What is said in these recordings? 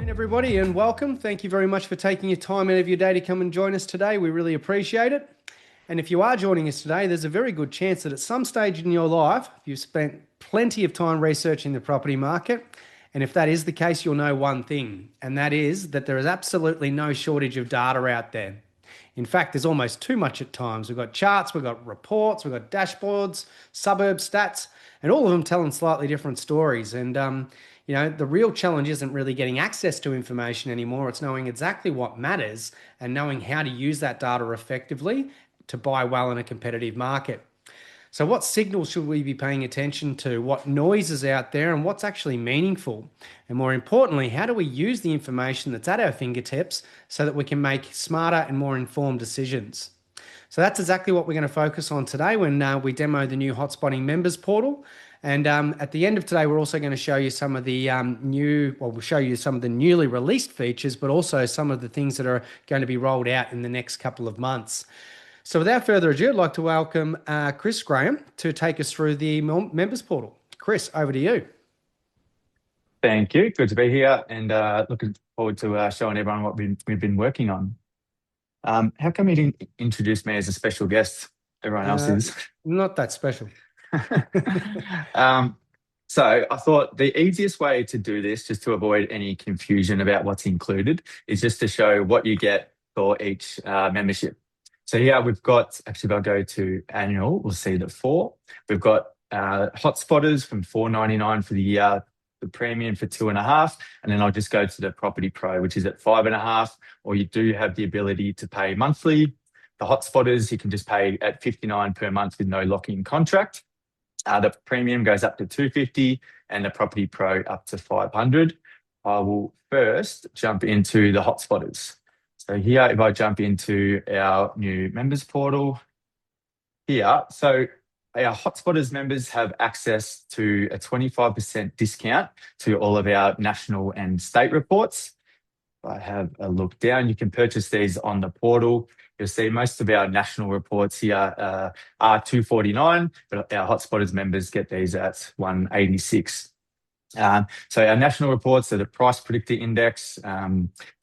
Everybody, and welcome. Thank you very much for taking your time out of your day to come and join us today. We really appreciate it. And if you are joining us today, there's a very good chance that at some stage in your life, you've spent plenty of time researching the property market. And if that is the case, you'll know one thing, and that is that there is absolutely no shortage of data out there. In fact, there's almost too much at times. We've got charts, we've got reports, we've got dashboards, suburb stats, and all of them telling slightly different stories. And the real challenge isn't really getting access to information anymore. It's knowing exactly what matters and knowing how to use that data effectively to buy well in a competitive market. So what signals should we be paying attention to? What noise is out there and what's actually meaningful? And more importantly, how do we use the information that's at our fingertips so that we can make smarter and more informed decisions? So that's exactly what we're going to focus on today when we demo the new Hotspotting Members Portal. And at the end of today, we're also going to show you some of the we'll show you some of the newly released features, but also some of the things that are going to be rolled out in the next couple of months. So without further ado, I'd like to welcome Chris Graham to take us through the Members Portal. Chris, over to you. Thank you. Good to be here and looking forward to showing everyone what we've been working on. How come you didn't introduce me as a special guest? Everyone else is. Not that special. So I thought the easiest way to do this, just to avoid any confusion about what's included, is just to show what you get for each membership. So here we've got, actually if I go to annual, we'll see the 4. We've got Hotspotters from $4.99 for the year, the premium for $2.50, and then I'll just go to the Property Pro, which is at $5.50, or you do have the ability to pay monthly. The Hotspotters, you can just pay at $59 per month with no lock-in contract. The premium goes up to $250 and the Property Pro up to $500. I will first jump into the Hotspotters. So here, if I jump into our new members portal here, so our Hotspotters members have access to a 25% discount to all of our national and state reports. If I have a look down, you can purchase these on the portal. You'll see most of our national reports here are $249, but our Hotspotters members get these at $186. So our national reports are the Price Predictor Index.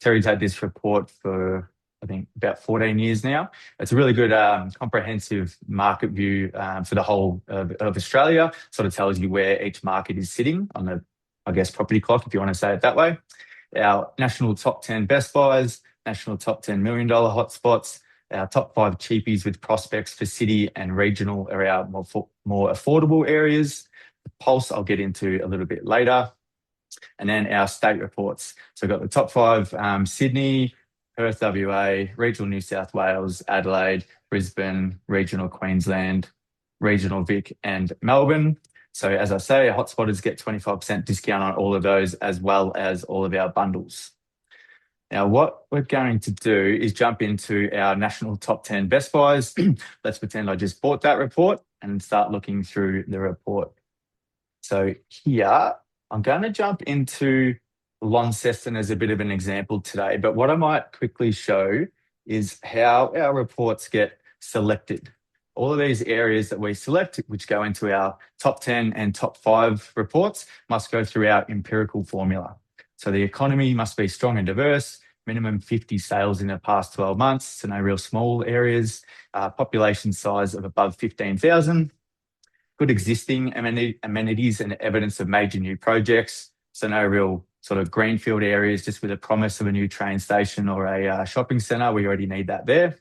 Terry's had this report for, I think, about 14 years now. It's a really good comprehensive market view for the whole of Australia. Sort of tells you where each market is sitting on the, I guess, property clock, if you want to say it that way. Our national top 10 best buys, national top $10 million hotspots, our top 5 cheapies with prospects for city and regional are our more affordable areas. The Pulse I'll get into a little bit later. And then our state reports. So we've got the top 5 Sydney, Perth, WA, regional New South Wales, Adelaide, Brisbane, regional Queensland, regional Vic and Melbourne. So as I say, our Hotspotters get 25% discount on all of those as well as all of our bundles. Now, what we're going to do is jump into our national top 10 best buys. Let's pretend I just bought that report and start looking through the report. So here, I'm going to jump into Launceston as a bit of an example today, but what I might quickly show is how our reports get selected. All of these areas that we select, which go into our top 10 and top 5 reports, must go through our empirical formula. So the economy must be strong and diverse, minimum 50 sales in the past 12 months, so no real small areas, population size of above 15,000, good existing amenities and evidence of major new projects, so no real sort of greenfield areas just with a promise of a new train station or a shopping centre. We already need that there.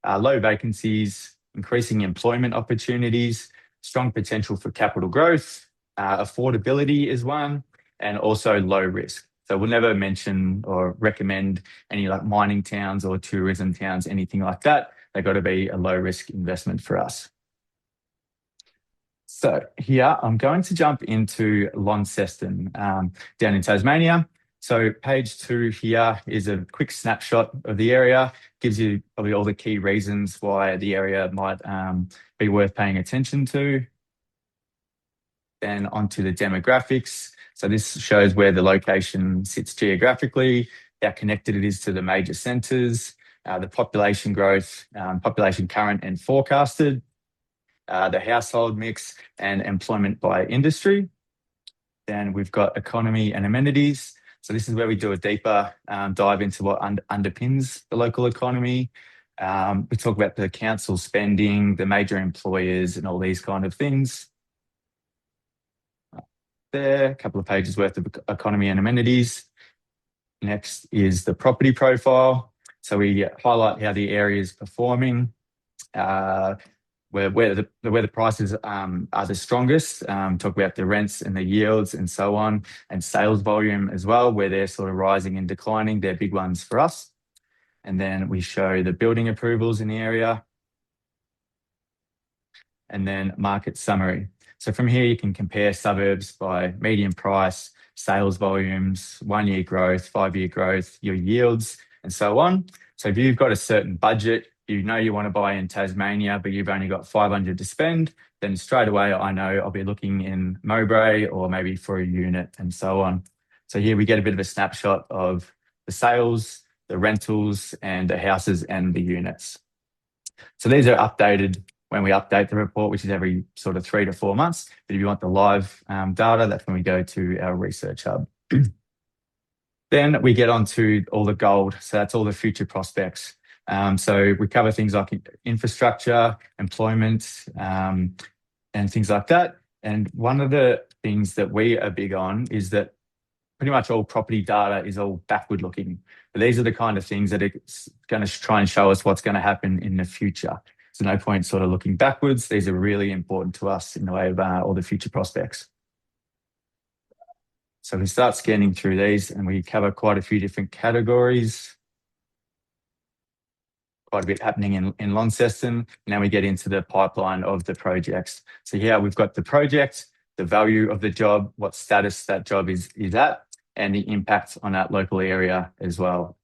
Low vacancies, increasing employment opportunities, strong potential for capital growth, affordability is one, and also low risk. So we'll never mention or recommend any like mining towns or tourism towns, anything like that. They've got to be a low risk investment for us. So here I'm going to jump into Launceston down in Tasmania. So page 2 here is a quick snapshot of the area, gives you probably all the key reasons why the area might be worth paying attention to. Then onto the demographics. So this shows where the location sits geographically, how connected it is to the major centres, the population growth, population current and forecasted, the household mix and employment by industry. Then we've got economy and amenities. So this is where we do a deeper dive into what underpins the local economy. We talk about the council spending, the major employers, and all these kind of things. There, a couple of pages worth of economy and amenities. Next is the property profile. So we highlight how the area is performing, where the prices are the strongest. Talk about the rents and the yields and so on, and sales volume as well, where they're sort of rising and declining. They're big ones for us. And then we show the building approvals in the area, and then market summary. So from here, you can compare suburbs by median price, sales volumes, 1 year growth, 5 year growth, your yields, and so on. So if you've got a certain budget, you know you want to buy in Tasmania, but you've only got 500 to spend, then straight away I know I'll be looking in Mowbray or maybe for a unit and so on. So here we get a bit of a snapshot of the sales, the rentals, and the houses and the units. So these are updated when we update the report, which is every sort of 3 to 4 months. But if you want the live data, that's when we go to our research hub. Then we get on to all the gold. So that's all the future prospects. So we cover things like infrastructure, employment, and things like that. And one of the things that we are big on is that pretty much all property data is all backward looking. But these are the kind of things that it's going to try and show us what's going to happen in the future. So no point sort of looking backwards. These are really important to us in the way of all the future prospects. So we start scanning through these and we cover quite a few different categories. Quite a bit happening in Launceston. Now we get into the pipeline of the projects. So here we've got the project, the value of the job, what status that job is at, and the impact on that local area as well.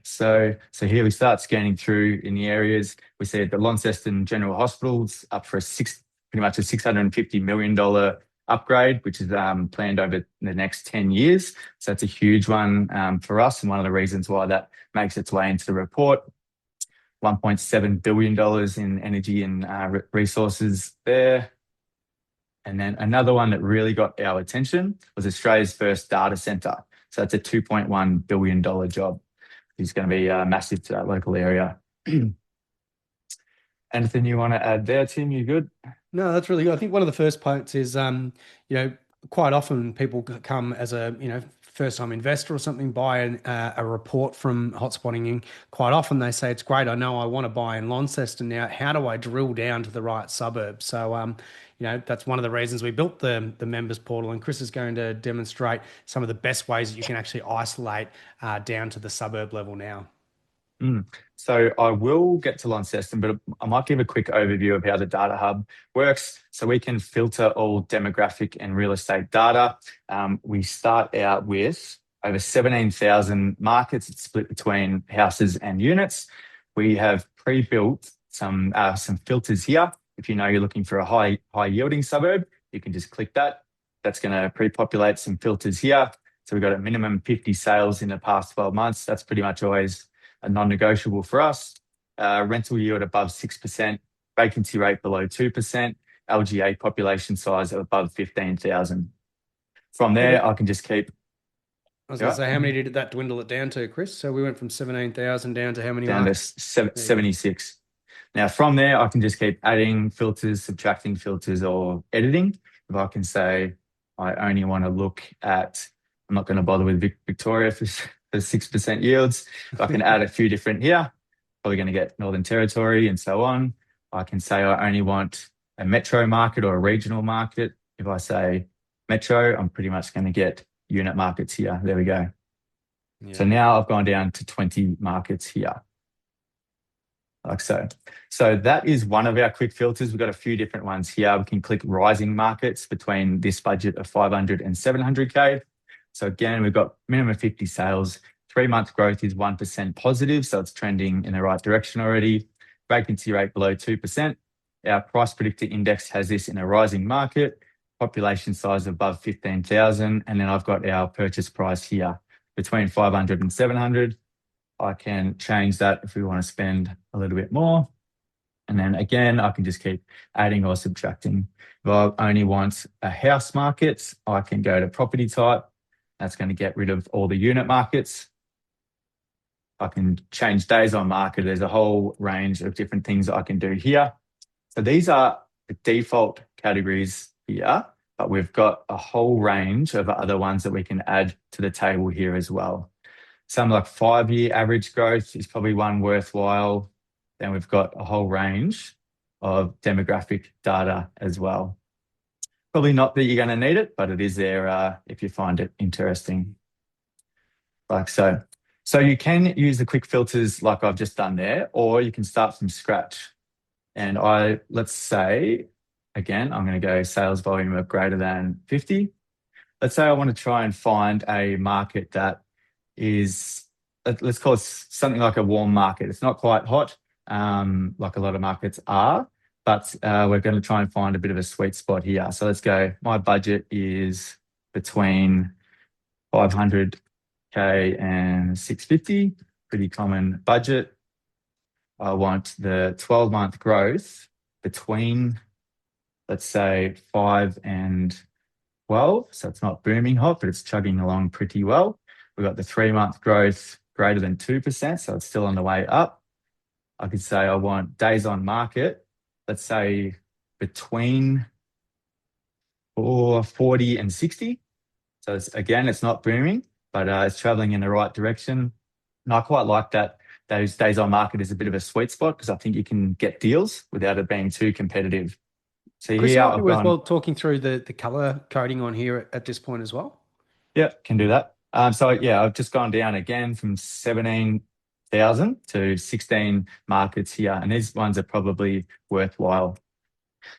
So here we start scanning through in the areas. We see the Launceston General Hospital's up for pretty much a $650 million upgrade, which is planned over the next 10 years. So that's a huge one for us, and one of the reasons why that makes its way into the report. $1.7 billion in energy and resources there. And then another one that really got our attention was Australia's first data centre. So that's a $2.1 billion job. It's going to be massive to that local area. Anything you want to add there, Tim? You good? No, that's really good. I think one of the first points is, quite often people come as a, first-time investor or something, buy a report from Hotspotting, and quite often they say, it's great, I know I want to buy in Launceston now. How do I drill down to the right suburb? So, that's one of the reasons we built the members portal, and Chris is going to demonstrate some of the best ways that you can actually isolate down to the suburb level now. So I will get to Launceston, but I might give a quick overview of how the data hub works. So we can filter all demographic and real estate data. We start out with over 17,000 markets. It's split between houses and units. We have pre-built some filters here. If you know you're looking for a high yielding suburb, you can just click that. That's going to pre-populate some filters here. So we've got a minimum 50 sales in the past 12 months. That's pretty much always a non-negotiable for us. Rental yield above 6%, vacancy rate below 2%, LGA population size of above 15,000. From there, I can just keep. I was going to say, how many did that dwindle it down to, Chris? So we went from 17,000 down to how many? Down to 76. Now, from there, I can just keep adding filters, subtracting filters, or editing. If I can say, I only want to look at, I'm not going to bother with Victoria for 6% yields. I can add a few different here. Probably going to get Northern Territory and so on. I can say I only want a metro market or a regional market. If I say metro, I'm pretty much going to get unit markets here. There we go. Yeah. So now I've gone down to 20 markets here. Like so. So that is one of our quick filters. We've got a few different ones here. We can click rising markets between this budget of 500 and 700K. So again, we've got minimum 50 sales. 3-month growth is 1% positive, so it's trending in the right direction already. Vacancy rate below 2%. Our price predictor index has this in a rising market. Population size above 15,000. And then I've got our purchase price here between 500 and 700. I can change that if we want to spend a little bit more. And then again, I can just keep adding or subtracting. If I only want a house market, I can go to property type. That's going to get rid of all the unit markets. I can change days on market. There's a whole range of different things that I can do here. So these are the default categories here, but we've got a whole range of other ones that we can add to the table here as well. Some like 5-year average growth is probably one worthwhile. Then we've got a whole range of demographic data as well. Probably not that you're going to need it, but it is there if you find it interesting. Like so. So you can use the quick filters like I've just done there, or you can start from scratch. And let's say, again, I'm going to go sales volume of greater than 50. Let's say I want to try and find a market that is, let's call it something like a warm market. It's not quite hot, like a lot of markets are, but we're going to try and find a bit of a sweet spot here. So let's go, my budget is between 500K and 650, pretty common budget. I want the 12-month growth between, let's say, 5 and 12. So it's not booming hot, but it's chugging along pretty well. We've got the 3-month growth greater than 2%, so it's still on the way up. I could say I want days on market, let's say between 40 and 60. So again, it's not booming, but it's traveling in the right direction. And I quite like that. Those days on market is a bit of a sweet spot because I think you can get deals without it being too competitive. So Chris, it here might be I've worthwhile gone, talking through the color coding on here at this point as well. yeah, can do that. So yeah, I've just gone down again from 17,000 to 16 markets here, and these ones are probably worthwhile.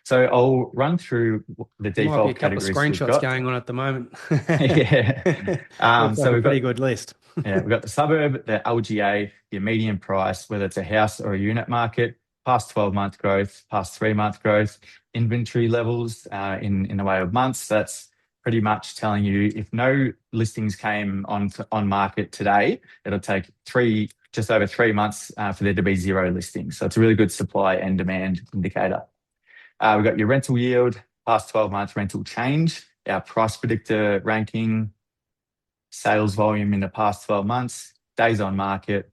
So I'll run through the There might be a default couple of categories we've screenshots got. going on at the moment. Yeah. Looks like So a we've pretty got good list. Yeah, we've got the suburb, the LGA, your median price, whether it's a house or a unit market, past 12-month growth, past 3-month growth, inventory levels in the way of months. That's pretty much telling you if no listings came on market today, it'll take just over 3 months for there to be 0 listings. So it's a really good supply and demand indicator. We've got your rental yield, past 12 months rental change, our price predictor ranking, sales volume in the past 12 months, days on market.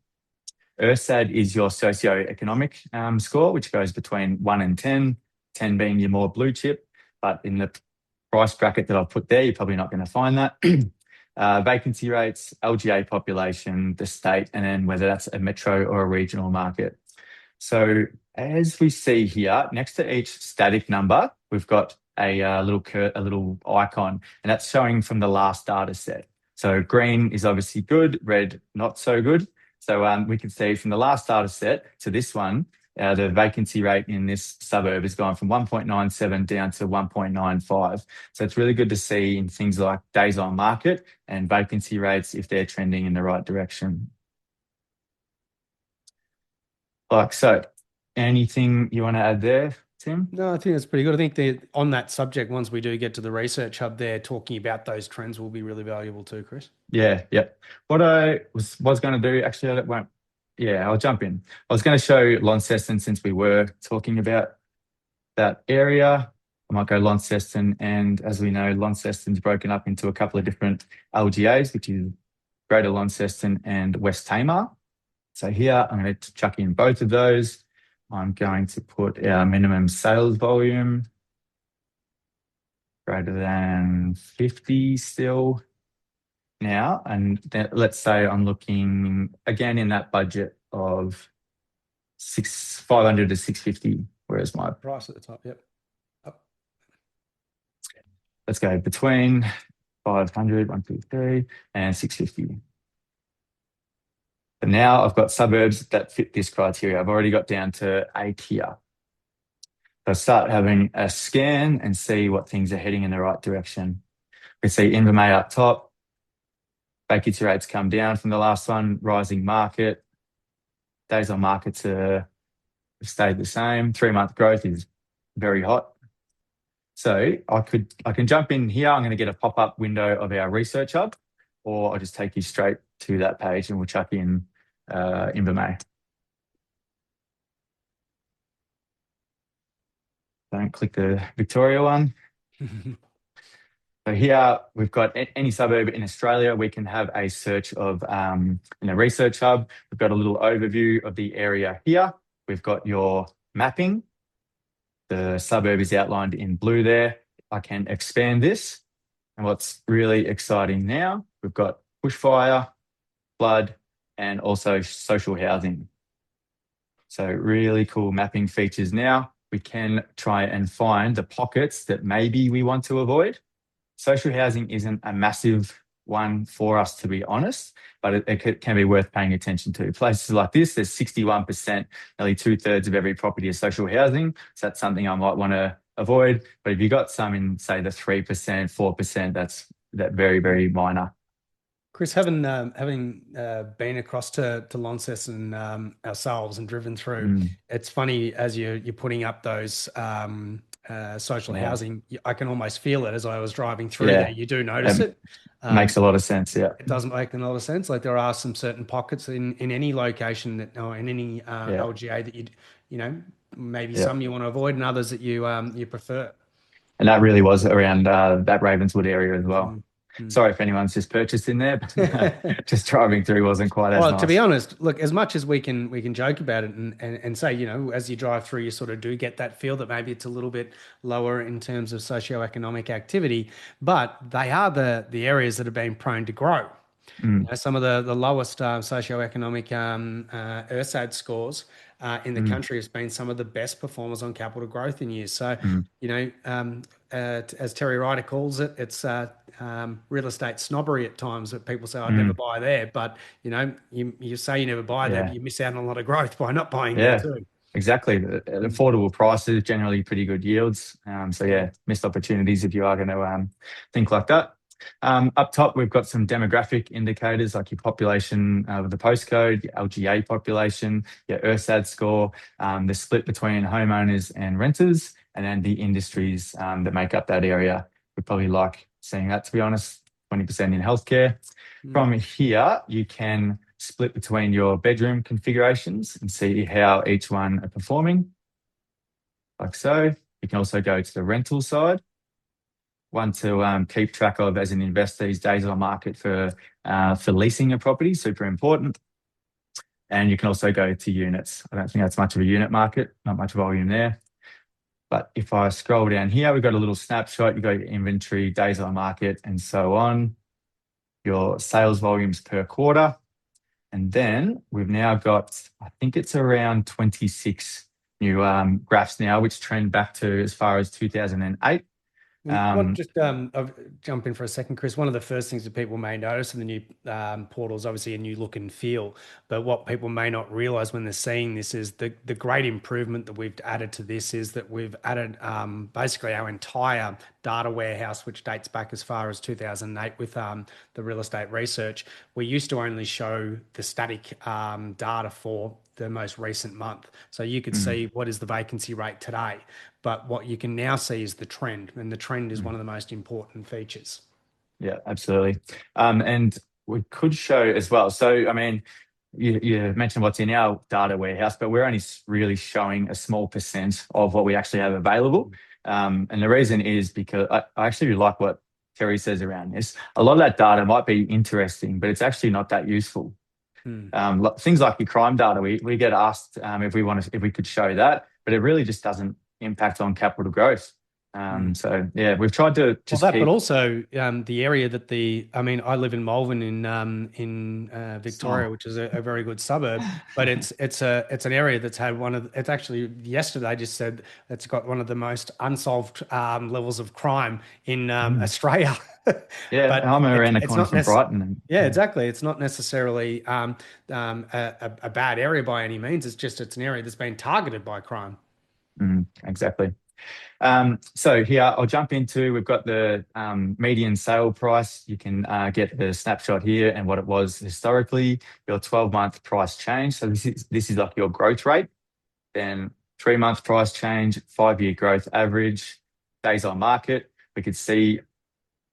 ERSAD is your socio-economic score, which goes between 1 and 10, 10 being your more blue chip. But in the price bracket that I've put there, you're probably not going to find that. Vacancy rates, LGA population, the state, and then whether that's a metro or a regional market. So as we see here, next to each static number, we've got a little icon, and that's showing from the last data set. So green is obviously good, red not so good. So we can see from the last data set to this one, the vacancy rate in this suburb has gone from 1.97 down to 1.95. So it's really good to see in things like days on market and vacancy rates if they're trending in the right direction. Like so, anything you want to add there, Tim? No, I think that's pretty good. I think on that subject, once we do get to the research hub there, talking about those trends will be really valuable too, Chris. Yeah. What I was going to do, actually, I won't. Yeah, I'll jump in. I was going to show Launceston since we were talking about that area. I might go Launceston, and as we know, Launceston's broken up into a couple of different LGAs, which is Greater Launceston and West Tamar. So here I'm going to chuck in both of those. I'm going to put our minimum sales volume greater than 50 still now. And then let's say I'm looking again in that budget of 500 to 650. Whereas my price at the top, yep. Up. Let's go between 500, 1, 2, 3, and 650. But now I've got suburbs that fit this criteria. I've already got down to 8 here. So start having a scan and see what things are heading in the right direction. We see Invermay up top. Vacancy rates come down from the last one. Rising market. Days on market have stayed the same. 3-month growth is very hot. So I can jump in here. I'm going to get a pop-up window of our research hub, or I'll just take you straight to that page and we'll chuck in Invermay. Don't click the Victoria one. So here we've got any suburb in Australia. We can have a search of in a research hub. We've got a little overview of the area here. We've got your mapping. The suburb is outlined in blue there. I can expand this. And what's really exciting now, we've got bushfire, flood, and also social housing. So really cool mapping features now. We can try and find the pockets that maybe we want to avoid. Social housing isn't a massive one for us, to be honest, but it can be worth paying attention to. Places like this, there's 61%, nearly 2/3 of every property is social housing. So that's something I might want to avoid. But if you got some in, say, the 3%, 4%, that's very, very minor. Chris, having been across to Launceston ourselves and driven through, it's funny as you're putting up those social housing. I can almost feel it as I was driving through there. You do notice it. Makes a lot of sense. Yeah, it doesn't make a lot of sense. Like there are some certain pockets in any location that, or in any LGA that you know maybe some you want to avoid and others that you prefer. And that really was around that Ravenswood area as well. Sorry if anyone's just purchased in there, but just driving through wasn't quite as nice. To be honest, look, as much as we can joke about it and say, you know, as you drive through, you sort of do get that feel that maybe it's a little bit lower in terms of socioeconomic activity, but they are the areas that have been prone to grow. You know, some of the lowest socioeconomic ERSAD scores in the country has been some of the best performers on capital growth in years. So, you know, as Terry Ryder calls it, it's real estate snobbery at times that people say, I'd never buy there. But, you know, you say you never buy there, but you miss out on a lot of growth by not buying there too. Exactly. At affordable prices, generally pretty good yields. So, yeah, missed opportunities if you are going to think like that. Up top, we've got some demographic indicators like your population with the postcode, your LGA population, your ERSAD score, the split between homeowners and renters, and then the industries that make up that area. We probably like seeing that, to be honest, 20% in healthcare. From here, you can split between your bedroom configurations and see how each one are performing, like so. You can also go to the rental side. One to keep track of as an investor is days on market for leasing a property, super important. And you can also go to units. I don't think that's much of a unit market, not much volume there. But if I scroll down here, we've got a little snapshot. You've got your inventory, days on market, and so on. Your sales volumes per quarter. And then we've now got, I think it's around 26 new graphs now, which trend back to as far as 2008. I'll jump in for a second, Chris. One of the first things that people may notice in the new portal is obviously a new look and feel. But what people may not realize when they're seeing this is the great improvement that we've added to this is that we've added basically our entire data warehouse, which dates back as far as 2008 with the real estate research. We used to only show the static data for the most recent month. So you could see what is the vacancy rate today. But what you can now see is the trend, and the trend is one of the most important features. Yeah, absolutely. And we could show as well. So, I mean, you mentioned what's in our data warehouse, but we're only really showing a small percent of what we actually have available. And the reason is because I actually really like what Terry says around this. A lot of that data might be interesting, but it's actually not that useful. Things like your crime data, we get asked if we could show that, but it really just doesn't impact on capital growth. So yeah, we've tried to just but also the area that I live in Malvern in Victoria, which is a very good suburb, but it's an area that's had it's actually yesterday just said it's got one of the most unsolved levels of crime in Australia. Yeah, but I'm around the corner from Brighton. Yeah, exactly. It's not necessarily a bad area by any means. It's an area that's been targeted by crime. Exactly. So here I'll jump into, we've got the median sale price. You can get the snapshot here and what it was historically, your 12-month price change. So this is like your growth rate, then 3-month price change, 5-year growth average, days on market. We could see,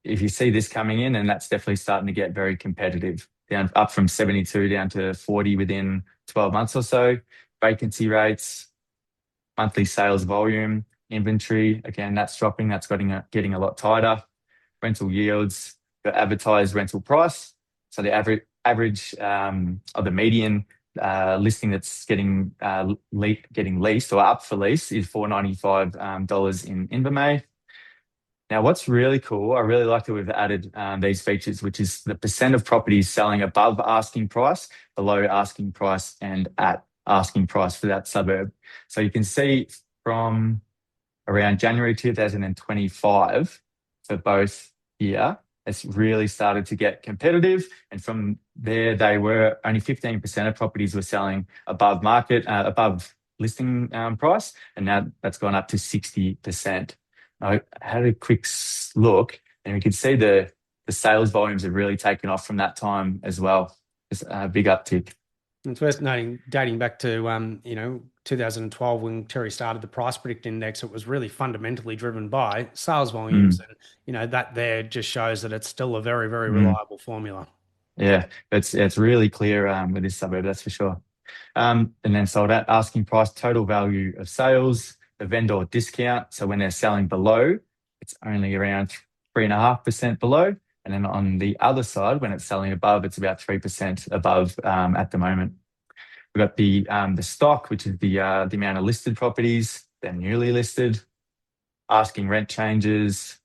if you see this coming in, and that's definitely starting to get very competitive, up from 72 down to 40 within 12 months or so. Vacancy rates, monthly sales volume, inventory. Again, that's dropping. That's getting a lot tighter. Rental yields, your advertised rental price. So the average of the median listing that's getting leased or up for lease is $495 in Invermay. Now, what's really cool, I really like that we've added these features, which is the percent of properties selling above asking price, below asking price, and at asking price for that suburb. So you can see from around January 2025 for both here, it's really started to get competitive. And from there, they were only 15% of properties were selling above market, above listing price. And now that's gone up to 60%. I had a quick look and we could see the sales volumes have really taken off from that time as well. It's a big uptick. It's worth noting, dating back to 2012 when Terry started the price predict index, it was really fundamentally driven by sales volumes, and that there just shows that it's still a very, very Mm. reliable formula. Yeah, it's really clear with this suburb, that's for sure. And then sold at asking price, total value of sales, the vendor discount. So when they're selling below, it's only around 3.5% below. And then on the other side, when it's selling above, it's about 3% above at the moment. We've got the stock, which is the amount of listed properties, they're newly listed, asking rent changes,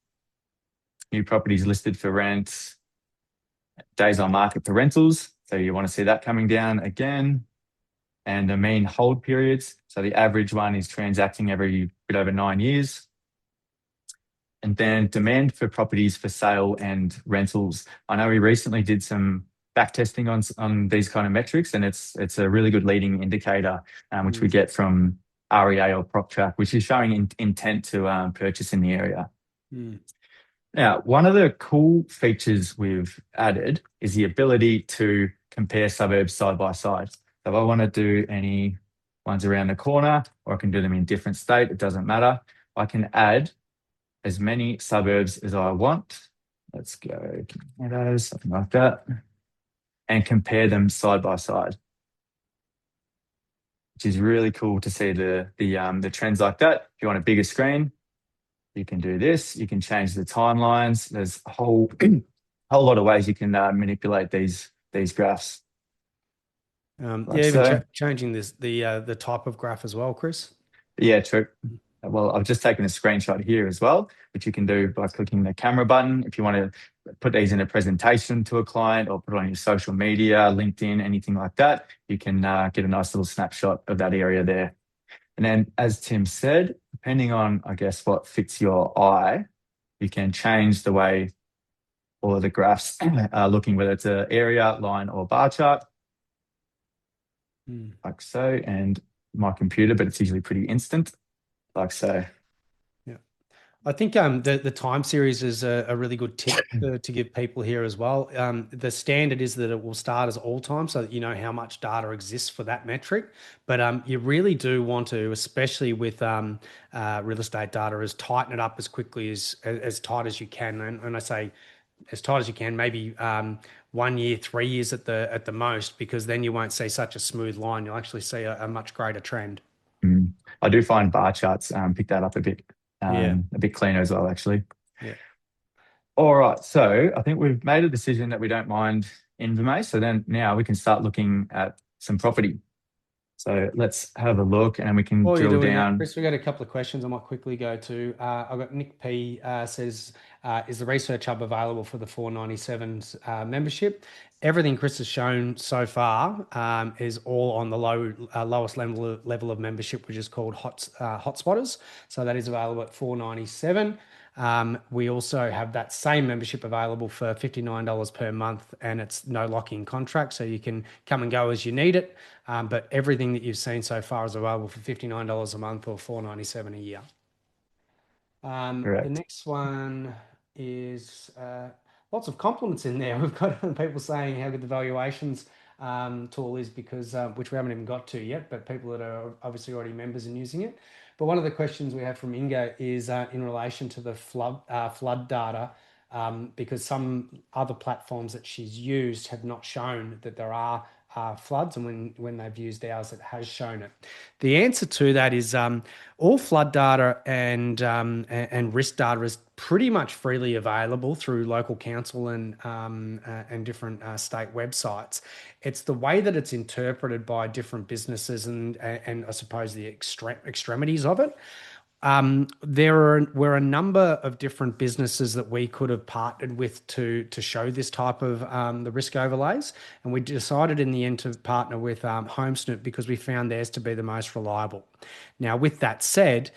new properties listed for rent, days on market for rentals. So you want to see that coming down again. And the mean hold periods. So the average one is transacting every bit over 9 years. And then demand for properties for sale and rentals. I know we recently did some back testing on these kind of metrics, and it's a really good leading indicator, which we get from REA or PropTrack, which is showing intent to purchase in the area. Now, one of the cool features we've added is the ability to compare suburbs side by side. So if I want to do any ones around the corner, or I can do them in different state, it doesn't matter. I can add as many suburbs as I want. Let's go, something like that, and compare them side by side, which is really cool to see the trends like that. If you want a bigger screen, you can do this. You can change the timelines. There's a whole lot of ways you can manipulate these graphs. Even changing the type of graph as well, Chris. Yeah, true. Well, I've just taken a screenshot here as well, which you can do by clicking the camera button. If you want to put these in a presentation to a client or put it on your social media, LinkedIn, anything like that, you can get a nice little snapshot of that area there. And then, as Tim said, depending on, I guess, what fits your eye, you can change the way all of the graphs are looking, whether it's an area, line, or bar chart, like so. And my computer, but it's usually pretty instant, like so. Yeah, I think the time series is a really good tip to give people here as well. The standard is that it will start as all time so that you know how much data exists for that metric. But you really do want to, especially with real estate data, is tighten it up as quickly as tight as you can. And I say as tight as you can, maybe 1 year, 3 years at the most, because then you won't see such a smooth line. You'll actually see a much greater trend. I do find bar charts pick that up a bit cleaner as well, actually. Yeah. All right, so I think we've made a decision that we don't mind Invermay. So then now we can start looking at some property. So let's have a look and we can drill down. Chris, we got a couple of questions I might quickly go to. I've got Nick P says, is the Research Hub available for the 497's membership? Everything Chris has shown so far is all on the lowest level of membership, which is called Hotspotters. So that is available at $497. We also have that same membership available for $59 per month, and it's no lock-in contract, so you can come and go as you need it. But everything that you've seen so far is available for $59 a month or $497 a year. The next one is lots of compliments in there. We've got people saying how good the valuations tool is, because which we haven't even got to yet, but people that are obviously already members and using it. But one of the questions we have from Inga is in relation to the flood data, because some other platforms that she's used have not shown that there are floods, and when they've used ours, it has shown it. The answer to that is all flood data and risk data is pretty much freely available through local council and different state websites. It's the way that it's interpreted by different businesses and I suppose the extremities of it. Were a number of different businesses that we could have partnered with to show this type of the risk overlays, and we decided in the end to partner with HomeSnoop because we found theirs to be the most reliable. Now, with that said,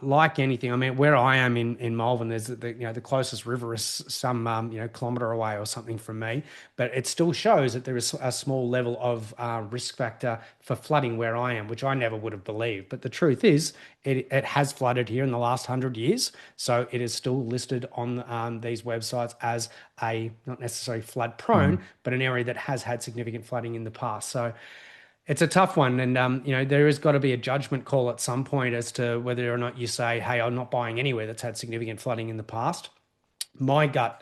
like anything, I mean, where I am in Malvern, there's the closest river is some kilometre away or something from me, but it still shows that there is a small level of risk factor for flooding where I am, which I never would have believed. But the truth is, it has flooded here in the last 100 years, so it is still listed on these websites as a not necessarily flood prone, but an area that has had significant flooding in the past. So it's a tough one, and there has got to be a judgment call at some point as to whether or not you say, "Hey, I'm not buying anywhere that's had significant flooding in the past." My gut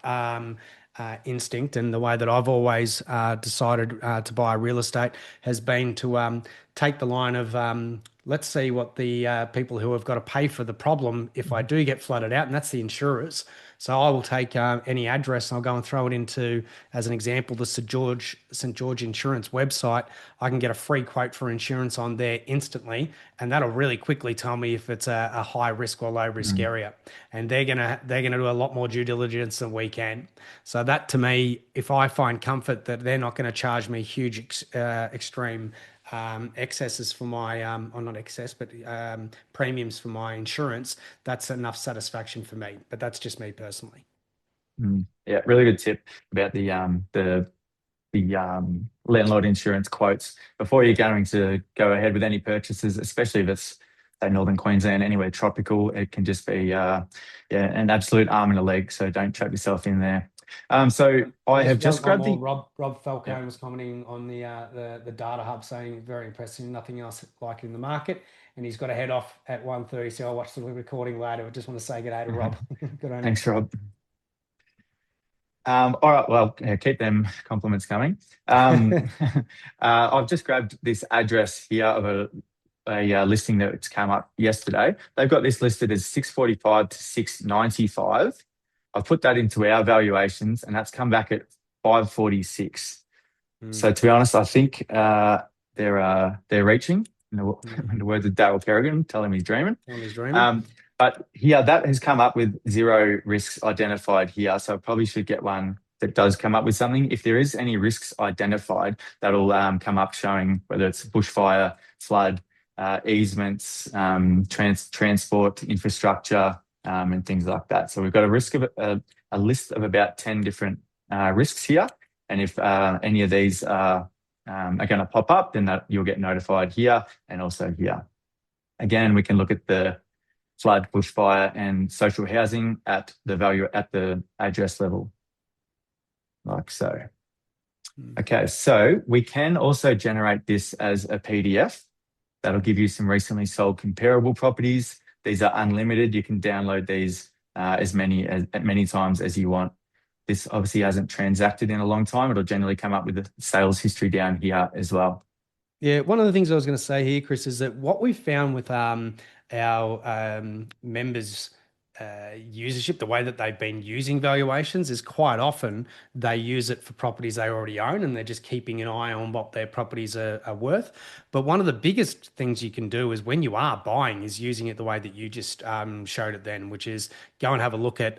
instinct and the way that I've always decided to buy real estate has been to take the line of let's see what the people who have got to pay for the problem if I do get flooded out, and that's the insurers. So I will take any address and I'll go and throw it into, as an example, the St. George Insurance website. I can get a free quote for insurance on there instantly, and that'll really quickly tell me if it's a high risk or low risk area. And they're gonna do a lot more due diligence than we can. So that, to me, if I find comfort that they're not going to charge me huge extreme excesses for my or not excess, but premiums for my insurance, that's enough satisfaction for me. But that's just me personally. Yeah, really good tip about the landlord insurance quotes before you're going to go ahead with any purchases, especially if it's say Northern Queensland, anywhere tropical. It can just be an absolute arm and a leg. So don't trap yourself in there. So I have just grabbed the Rob Falcone was commenting on the data hub, saying very impressive, nothing else like in the market, and he's got to head off at 1:30. So I'll watch the recording later. I just want to say good day to Rob. Good on him. Thanks, Rob. All right, well, keep them compliments coming. I've just grabbed this address here of a listing that's come up yesterday. They've got this listed as 645 to 695. I've put that into our valuations, and that's come back at 546. So to be honest, I think they're reaching. In the words of Dale Kerrigan, tell him he's dreaming. But here, that has come up with 0 risks identified here. So I probably should get one that does come up with something. If there is any risks identified, that'll come up showing whether it's bushfire, flood, easements, transport, infrastructure, and things like that. So we've got a list of about 10 different risks here. And if any of these are going to pop up, then you'll get notified here and also here. Again, we can look at the flood, bushfire, and social housing at the address level, like so. Okay, so we can also generate this as a PDF. That'll give you some recently sold comparable properties. These are unlimited. You can download these as many times as you want. This obviously hasn't transacted in a long time. It'll generally come up with the sales history down here as well. Yeah, one of the things I was going to say here, Chris, is that what we found with our members' usership, the way that they've been using valuations, is quite often they use it for properties they already own, and they're just keeping an eye on what their properties are worth. But one of the biggest things you can do is when you are buying is using it the way that you just showed it then, which is go and have a look at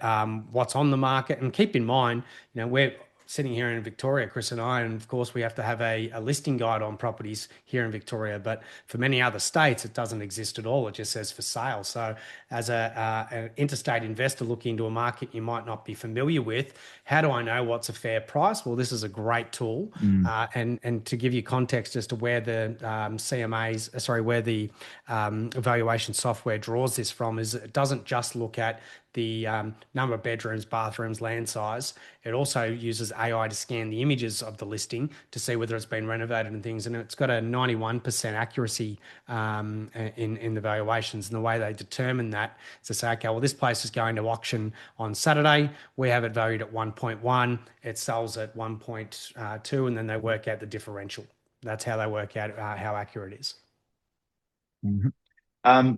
what's on the market, and keep in mind, we're sitting here in Victoria, Chris and I, and of course we have to have a listing guide on properties here in Victoria, but for many other states it doesn't exist at all. It just says for sale. So as an interstate investor looking into a market you might not be familiar with, how do I know what's a fair price? Well, this is a great tool. And to give you context as to where the where the evaluation software draws this from, is it doesn't just look at the number of bedrooms, bathrooms, land size. It also uses AI to scan the images of the listing to see whether it's been renovated and things. And it's got a 91% accuracy in the valuations. And the way they determine that is to say, okay, well, this place is going to auction on Saturday. We have it valued at 1.1. It sells at 1.2, and then they work out the differential. That's how they work out how accurate it is. Mhm.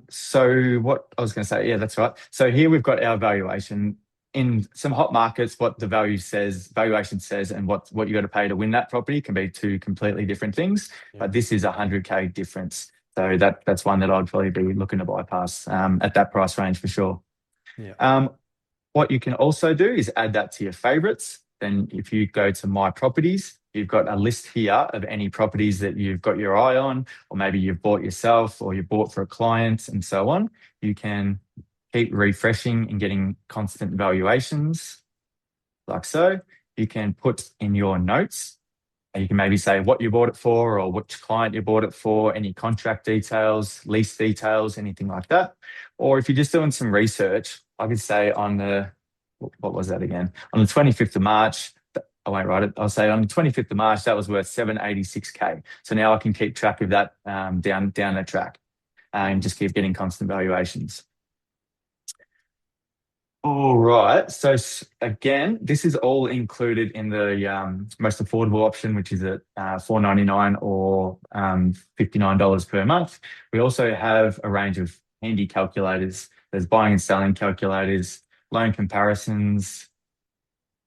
So what I was going to say, yeah, that's right. So here we've got our valuation in some hot markets. What the valuation says, and what you got to pay to win that property can be two completely different things. Yeah. But this is 100K difference. So that's one that I'd probably be looking to bypass at that price range for sure. Yeah. What you can also do is add that to your favorites. Then if you go to My Properties, you've got a list here of any properties that you've got your eye on, or maybe you've bought yourself or you bought for a client and so on. You can keep refreshing and getting constant valuations like so. You can put in your notes. You can maybe say what you bought it for or which client you bought it for, any contract details, lease details, anything like that. Or if you're just doing some research, I could say what was that again? On the 25th of March, I won't write it. I'll say on the 25th of March, that was worth 786K. So now I can keep track of that down the track and just keep getting constant valuations. All right. So again, this is all included in the most affordable option, which is at $4.99 or $59 per month. We also have a range of handy calculators. There's buying and selling calculators, loan comparisons,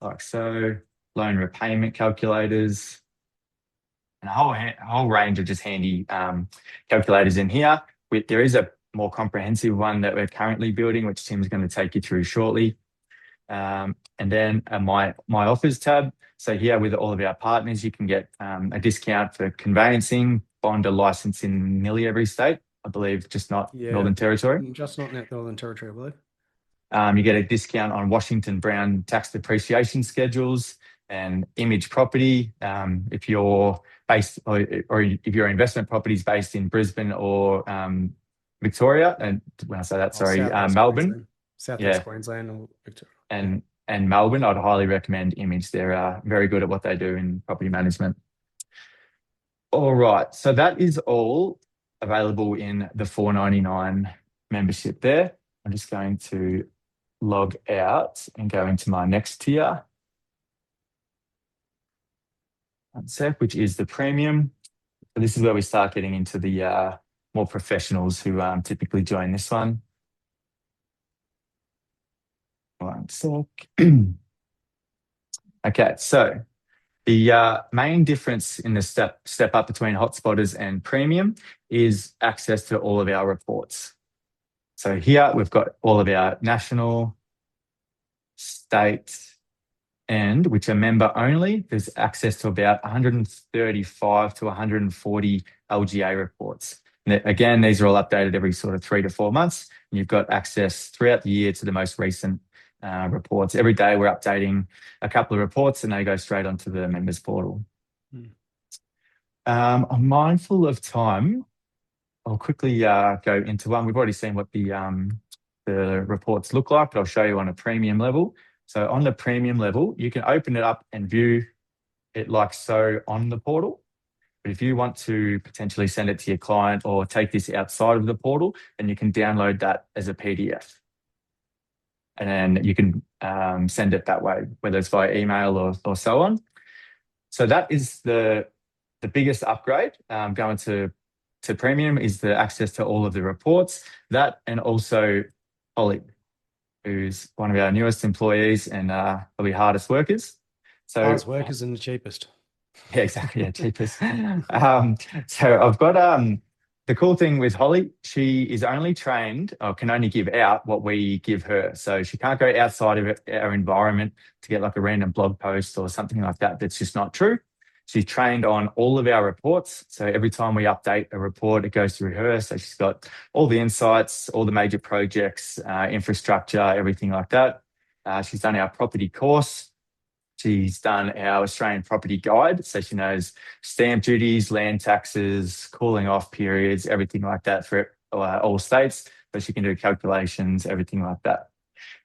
like so, loan repayment calculators, and a whole range of just handy calculators in here. There is a more comprehensive one that we're currently building, which Tim's going to take you through shortly. And then my offers tab. So here with all of our partners, you can get a discount for conveyancing, bond or license in nearly every state. I believe just not Northern Territory. Just not Northern Territory, I believe. You get a discount on Washington Brown tax depreciation schedules and image property. If you're based or if your investment property is based in Brisbane or Victoria, and when I say that, sorry, Melbourne, Southeast Queensland or Victoria, and Melbourne, I'd highly recommend Image. They're very good at what they do in property management. All right, so that is all available in the $4.99 membership there. I'm just going to log out and go into my next tier. One sec, which is the premium. So this is where we start getting into the more professionals who typically join this one. One sec. Okay, so the main difference in the step up between hotspotters and premium is access to all of our reports. So here we've got all of our national, state, and which are member only. There's access to about 135 to 140 LGA reports. And again, these are all updated every sort of 3 to 4 months. And you've got access throughout the year to the most recent reports. Every day we're updating a couple of reports and they go straight onto the members portal. I'm mindful of time. I'll quickly go into one. We've already seen what the reports look like, but I'll show you on a premium level. So on the premium level, you can open it up and view it like so on the portal. But if you want to potentially send it to your client or take this outside of the portal, then you can download that as a PDF. And then you can send it that way, whether it's via email or so on. So that is the biggest upgrade going to premium is the access to all of the reports. That and also Holly, who's one of our newest employees and probably hardest workers. So hardest workers and the cheapest. Yeah, exactly. Yeah, cheapest. So I've got the cool thing with Holly, she is only trained or can only give out what we give her. So she can't go outside of our environment to get like a random blog post or something like that. That's just not true. She's trained on all of our reports. So every time we update a report, it goes through her. So she's got all the insights, all the major projects, infrastructure, everything like that. She's done our property course. She's done our Australian property guide. So she knows stamp duties, land taxes, cooling off periods, everything like that for all states. So she can do calculations, everything like that.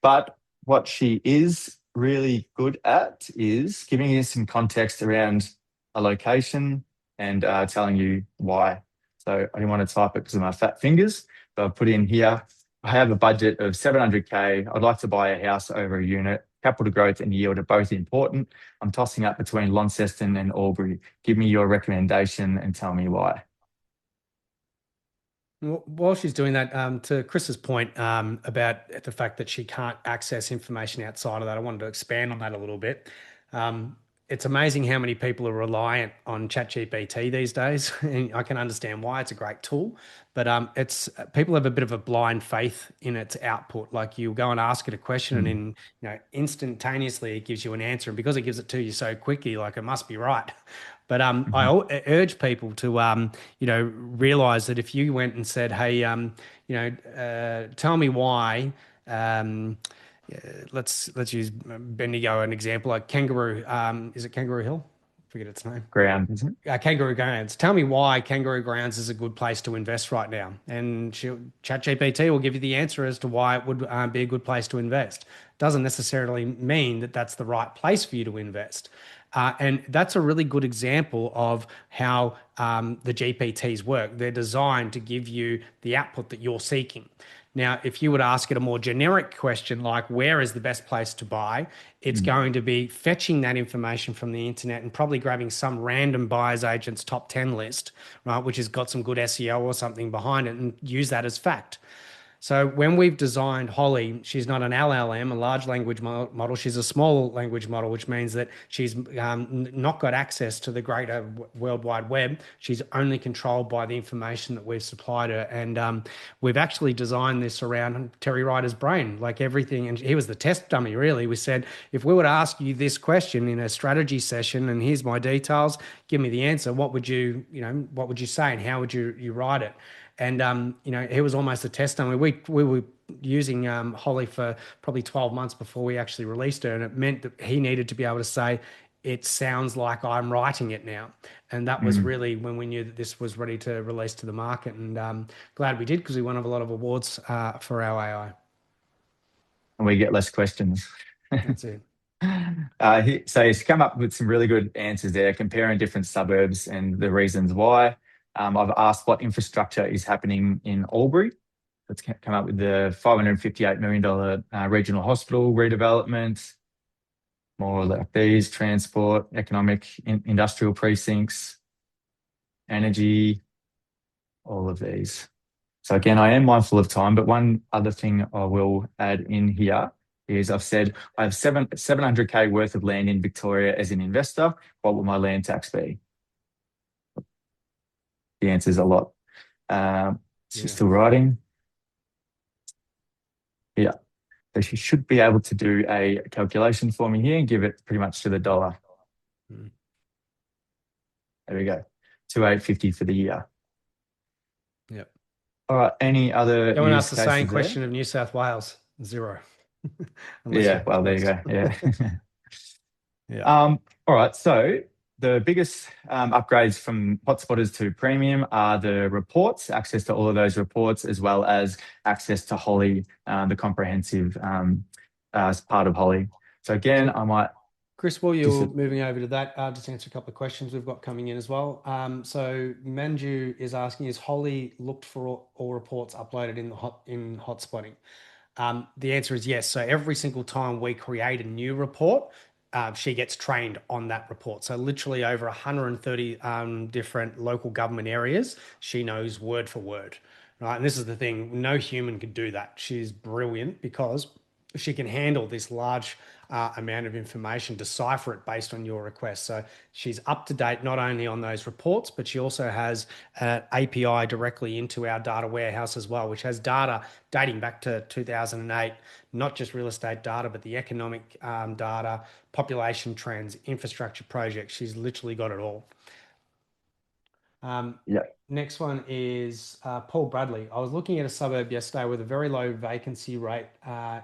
But what she is really good at is giving you some context around a location and telling you why. So I didn't want to type it because of my fat fingers, but I've put in here, I have a budget of 700K. I'd like to buy a house over a unit capital growth and yield are both important. I'm tossing up between Launceston and Albury. Give me your recommendation and tell me why. While she's doing that, to Chris's point about the fact that she can't access information outside of that, I wanted to expand on that a little bit. It's amazing how many people are reliant on ChatGPT these days, and I can understand why. It's a great tool, but it's people have a bit of a blind faith in its output. Like you go and ask it a question, and Mm. in instantaneously it gives you an answer, and because it gives it to you so quickly, like it must be right. But I Mhm. urge people to realize that if you went and said, "Hey, tell me why," let's use Bendigo an example, like Kangaroo. Is it Kangaroo Hill? Forget its name. Ground, isn't Kangaroo Grounds. Tell me why Kangaroo Grounds is a good place to invest right now. And ChatGPT will give you the answer as to why it would be a good place to invest. Doesn't necessarily mean that that's the right place for you to invest. And that's a really good example of how the GPTs work. They're designed to give you the output that you're seeking. Now, if you would ask it a more generic question like, where is the best place to buy? It's it? going to be fetching that information from the internet and probably grabbing some random buyer's agent's top 10 list, right, which has got some good SEO or something behind it and use that as fact. So when we've designed Holly, she's not an LLM, a large language model. She's a small language model, which means that she's not got access to the greater World Wide Web. She's only controlled by the information that we've supplied her. And we've actually designed this around Terry Ryder's brain, like everything. And he was the test dummy, really. We said, if we were to ask you this question in a strategy session, and here's my details, give me the answer, what would what would you say, and how would you write it? And he was almost a test dummy. We were using Holly for probably 12 months before we actually released her, and it meant that he needed to be able to say, "It sounds like I'm writing it now," and that was Mm. really when we knew that this was ready to release to the market. And glad we did, because we won a lot of awards for our AI. And we get less questions. That's it. So he's come up with some really good answers there, comparing different suburbs and the reasons why. I've asked what infrastructure is happening in Albury. Let's come up with the $558 million regional hospital redevelopment, more like these, transport, economic, industrial precincts, energy, all of these. So again, I am mindful of time, but one other thing I will add in here is I've said I have 700K worth of land in Victoria as an investor. What will my land tax be? The answer is a lot. She's Yeah. still writing. Yeah. So she should be able to do a calculation for me here and give it pretty much to the dollar. Mm. There we go. 2850 for the year. Yep. All right. Any other Go and use ask the same cases there? question of New South Wales. Zero. Unless Yeah. you're Well, there you close. go. Yeah. Yeah. All right. So the biggest upgrades from hotspotters to premium are the reports, access to all of those reports, as well as access to Holly, the comprehensive as part of Holly. So again, So I might Chris, while just you're moving over to that, just answer a couple of questions we've got coming in as well. So Manju is asking, is Holly looked for all reports uploaded in in Hotspotting? The answer is yes. So every single time we create a new report, she gets trained on that report. So literally over 130 different local government areas, she knows word for word, right? And this is the thing, no human could do that. She's brilliant because she can handle this large amount of information, decipher it based on your request. So she's up to date not only on those reports, but she also has an API directly into our data warehouse as well, which has data dating back to 2008, not just real estate data, but the economic data, population trends, infrastructure projects. She's literally got it all. yeah. Next one is Paul Bradley. I was looking at a suburb yesterday with a very low vacancy rate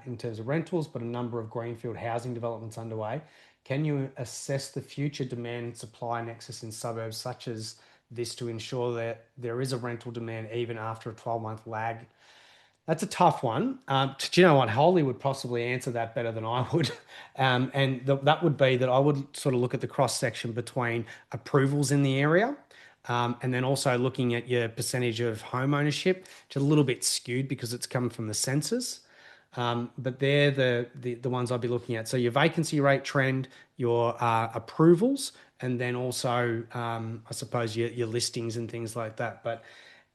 in terms of rentals, but a number of greenfield housing developments underway. Can you assess the future demand and supply nexus in suburbs such as this to ensure that there is a rental demand even after a 12-month lag? That's a tough one. Do you know what? Holly would possibly answer that better than I would. That would be that I would sort of look at the cross section between approvals in the area, and then also looking at your percentage of home ownership, which is a little bit skewed because it's come from the census. But they're the ones I'll be looking at. So your vacancy rate trend, your approvals, and then also I suppose your listings and things like that. But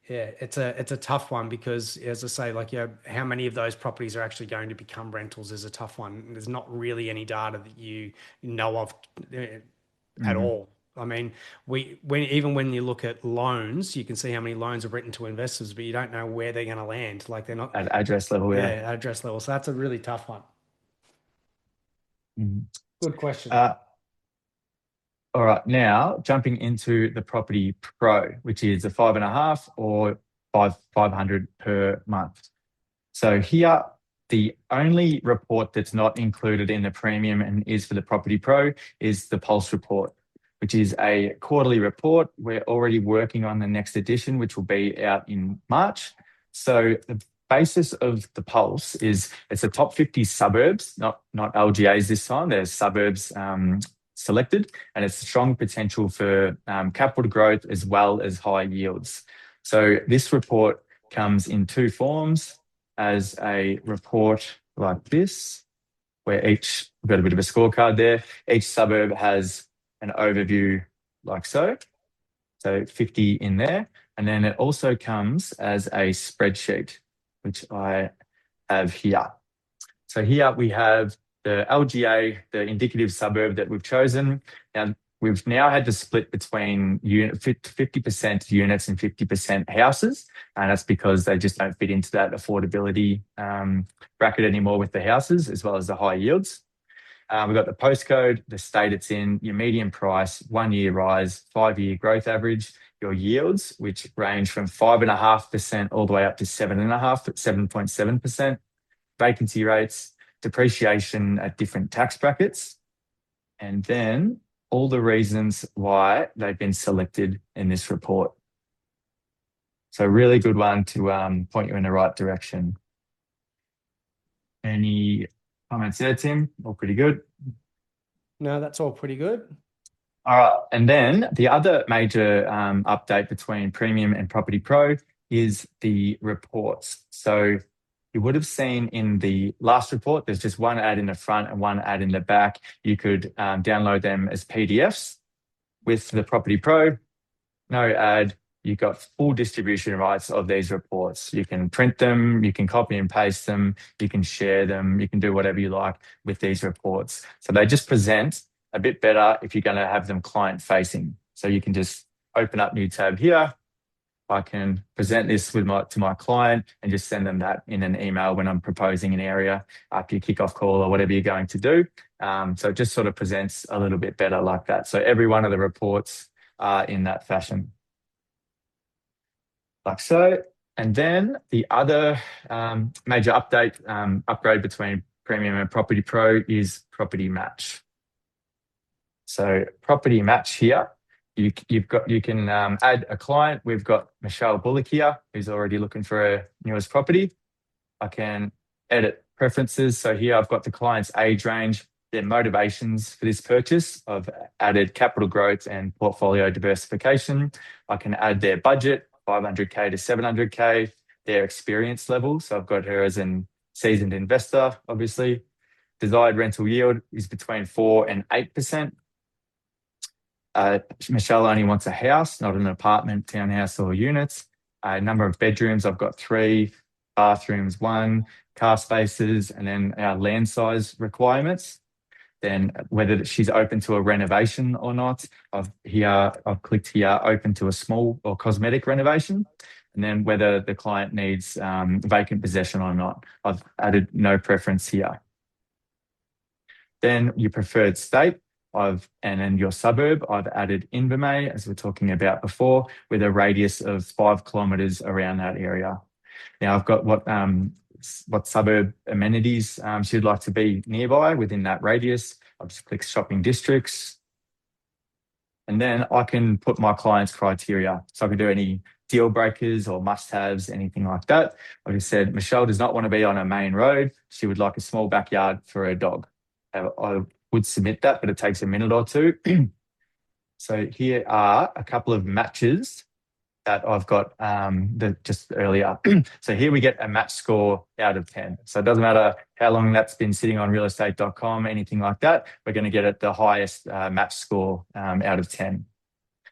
yeah, it's a tough one because, as I say, like, how many of those properties are actually going to become rentals is a tough one. There's not really any data that you know of at Mhm. all. I mean, when you look at loans, you can see how many loans are written to investors, but you don't know where they're going to land. Like, they're not, At address level, yeah, yeah. at address level. So that's a really tough one. Mhm. Good question. Uh, all right, now jumping into the Property Pro, which is a 5.5 or 500 per month. So here, the only report that's not included in the premium and is for the Property Pro is the Pulse report, which is a quarterly report. We're already working on the next edition, which will be out in March. So the basis of the Pulse is it's the top 50 suburbs, not LGAs this time. There's suburbs selected, and it's strong potential for capital growth as well as high yields. So this report comes in two forms: as a report like this, where we've got a bit of a scorecard there. Each suburb has an overview like so. So 50 in there. And then it also comes as a spreadsheet, which I have here. So here we have the LGA, the indicative suburb that we've chosen. Now, we've now had to split between 50% units and 50% houses. And that's because they just don't fit into that affordability bracket anymore with the houses, as well as the high yields. We've got the postcode, the state it's in, your median price, 1 year rise, 5 year growth average, your yields, which range from 5.5% all the way up to 7.5%, 7.7%, vacancy rates, depreciation at different tax brackets, and then all the reasons why they've been selected in this report. So, really good one to point you in the right direction. Any comments there, Tim? All pretty good. No, that's all pretty good. All right. And then the other major update between Premium and Property Pro is the reports. So you would have seen in the last report, there's just one ad in the front and one ad in the back. You could download them as PDFs. With the Property Pro, no ad. You've got full distribution rights of these reports. You can print them, you can copy and paste them, you can share them, you can do whatever you like with these reports. So they just present a bit better if you're going to have them client facing. So you can just open up new tab here. I can present this to my client and just send them that in an email when I'm proposing an area after your kickoff call or whatever you're going to do. So it just sort of presents a little bit better like that. So every one of the reports are in that fashion, like so. And then the other major upgrade between Premium and Property Pro is Property Match. So Property Match here, you can add a client. We've got Michelle Bullock here, who's already looking for a newest property. I can edit preferences. So here I've got the client's age range, their motivations for this purchase. I've added capital growth and portfolio diversification. I can add their budget, 500K to 700K, their experience level. So I've got her as an seasoned investor, obviously. Desired rental yield is between 4 and 8%. Michelle only wants a house, not an apartment, townhouse, or units. Number of bedrooms, I've got 3, bathrooms 1, car spaces, and then our land size requirements. Then whether she's open to a renovation or not. I've clicked here, open to a small or cosmetic renovation. And then whether the client needs vacant possession or not. I've added no preference here. Then your preferred state, and then your suburb, I've added Invermay, as we are talking about before, with a radius of 5 kilometres around that area. Now I've got what suburb amenities she'd like to be nearby within that radius. I'll just click shopping districts. And then I can put my client's criteria. So I can do any deal breakers or must-haves, anything like that. I just said, Michelle does not want to be on a main road. She would like a small backyard for her dog. I would submit that, but it takes a minute or two. So here are a couple of matches that I've got just earlier. So here we get a match score out of 10. So it doesn't matter how long that's been sitting on realestate.com, anything like that. We're going to get it the highest match score out of 10.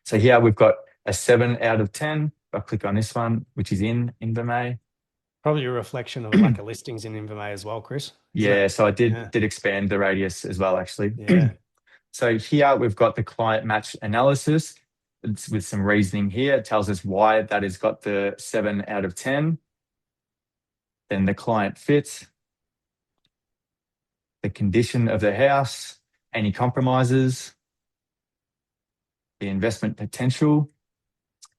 So here we've got a 7 out of 10. I'll click on this one, which is in Invermay. Probably a reflection of a lack of listings in Invermay as well, Chris. Yeah, so I did Yeah. expand the radius as well, actually. Yeah. So here we've got the client match analysis. It's with some reasoning here. It tells us why that has got the 7 out of 10. Then the client fit, the condition of the house, any compromises, the investment potential.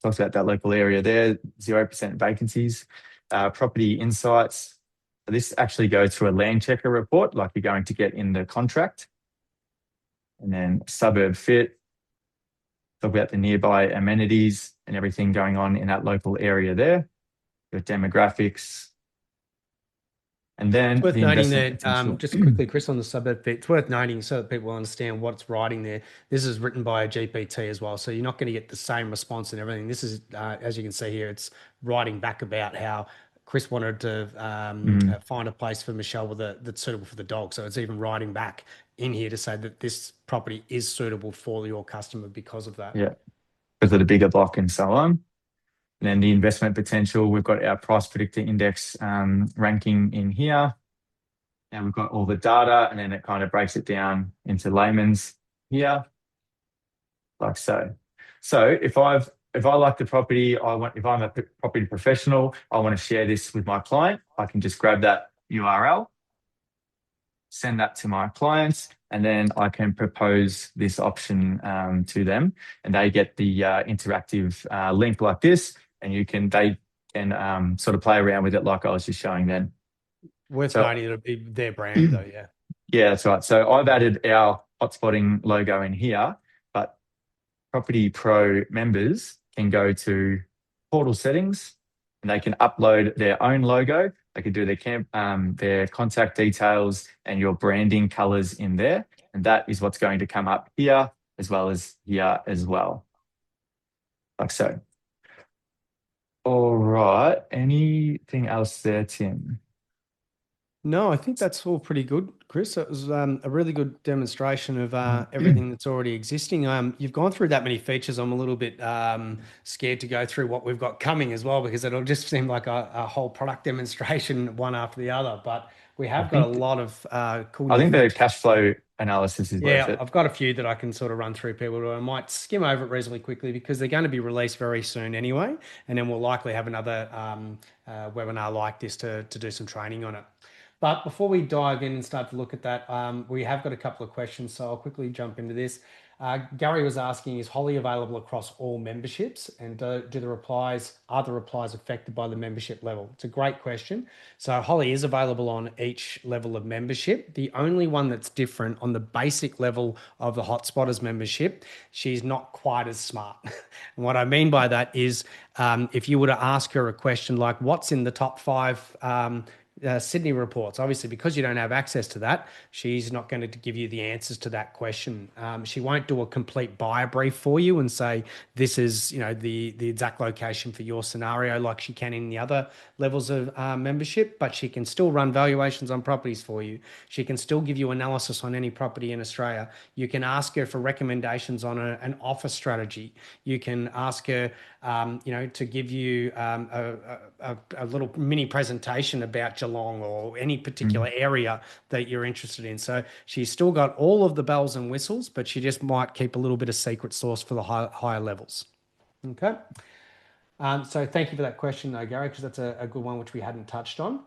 Talks about that local area there, 0% vacancies, property insights. This actually goes through a land checker report like you're going to get in the contract. And then suburb fit, talk about the nearby amenities and everything going on in that local area there, the demographics. And then It's worth the noting investment that, potential. just quickly, Chris, on the suburb bit, it's worth noting so that people understand what's writing there. This is written by a GPT as well, so you're not going to get the same response and everything. This is, as you can see here, it's writing back about how Chris wanted to find a place for Michelle that's suitable for the dog. So it's even writing back in here to say that this property is suitable for your customer because of that. Yeah, because of the bigger block and so on. And then the investment potential, we've got our price predictor index ranking in here. Now we've got all the data, and then it kind of breaks it down into layman's here, like so. So if I like the property, if I'm a property professional, I want to share this with my client, I can just grab that URL, send that to my clients, and then I can propose this option to them, and they get the interactive link like this, and they can sort of play around with it like I was just showing then. Worth noting it'll be their brand though, yeah. Yeah, that's right. So I've added our Hotspotting logo in here, but Property Pro members can go to portal settings and they can upload their own logo. They can do their contact details and your branding colors in there. And that is what's going to come up here as well as here as well. Like so. All right. Anything else there, Tim? No, I think that's all pretty good, Chris. It was a really good demonstration of everything that's already existing. You've gone through that many features. I'm a little bit scared to go through what we've got coming as well, because it'll just seem like a whole product demonstration one after the other. But we have got a lot of cool. I think the cash flow analysis is worth it. I've got a few that I can sort of run through people, but I might skim over it reasonably quickly because they're going to be released very soon anyway. And then we'll likely have another webinar like this to do some training on it. But before we dive in and start to look at that, we have got a couple of questions, so I'll quickly jump into this. Gary was asking, is Holly available across all memberships? And are the replies affected by the membership level? It's a great question. So Holly is available on each level of membership. The only one that's different on the basic level of the Hotspotters membership, she's not quite as smart. And what I mean by that is if you were to ask her a question like, what's in the top 5 Sydney reports, obviously, because you don't have access to that, she's not going to give you the answers to that question. She won't do a complete buyer brief for you and say this is, the exact location for your scenario like she can in the other levels of membership, but she can still run valuations on properties for you. She can still give you analysis on any property in Australia. You can ask her for recommendations on an offer strategy. You can ask her, to give you a little mini presentation about Geelong or any particular area that you're interested in. So she's still got all of the bells and whistles, but she just might keep a little bit of secret sauce for the higher levels. Okay. So thank you for that question though, Gary, because that's a good one which we hadn't touched on.